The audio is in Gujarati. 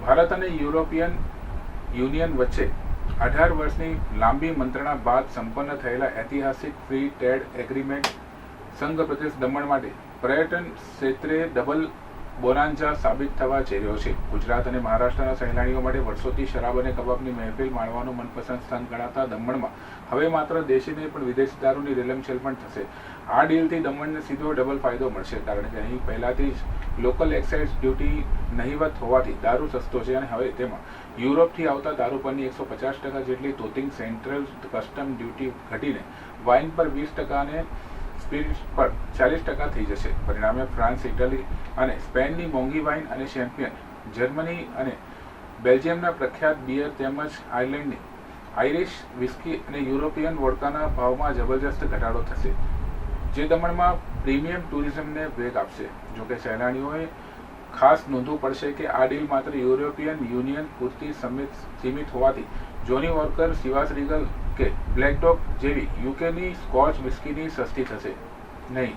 ભારત અને યુરોપિયન યુનિયન વચ્ચે 18 વર્ષની લાંબી મંત્રણા બાદ સંપન્ન થયેલા ઐતિહાસિક ફ્રી ટ્રેડ એગ્રીમેન્ટ સંઘ પ્રદેશ દમણ માટે પર્યટન ક્ષેત્રે ડબલ બોનાન્ઝા સાબિત થવા જઈ રહ્યો છે. ગુજરાત અને મહારાષ્ટ્રના સહેલાણીઓ માટે વર્ષોથી શરાબ અને કબાબની મહેફિલ માણવાનું મનપસંદ સ્થાન ગણાતા દમણમાં હવે માત્ર દેશી નહીં પણ વિદેશી દારૂની રેલમછેલ પણ થશે. આ ડીલથી દમણને સીધો ડબલ ફાયદો મળશે, કારણ કે અહીં પહેલાથી જ લોકલ એક્સાઇઝ ડ્યુટી નહિવત હોવાથી દારૂ સસ્તો છે અને હવે તેમાં યુરોપથી આવતા દારૂ પરની 150% જેટલી તોતિંગ સેન્ટ્રલ કસ્ટમ ડ્યુટી ઘટીને વાઇન પર 20% અને સ્પિરિટ્સ પર 40% થઈ જશે. પરિણામે ફ્રાન્સ, ઇટલી અને સ્પેનની મોંઘી વાઇન અને શેમ્પિયન, જર્મની અને બેલ્જિયમના પ્રખ્યાત બિયર તેમજ આયર્લેન્ડની આઇરિશ વિસ્કી અને યુરોપિયન વોડકાના ભાવમાં જબરજસ્ત ઘટાડો થશે, જે દમણમાં પ્રીમિયમ ટુરિઝમને વેગ આપશે. જોકે સહેલાણીઓએ ખાસ નોંધવું પડશે કે આ ડીલ માત્ર યુરોપિયન યુનિયન પૂરતી સીમિત હોવાથી જોની વોકર, ચિવાસ રીગલ કે બ્લેક ડોગ જેવી યુકેની સ્કોચ વિસ્કીની સસ્તી થશે નહીં.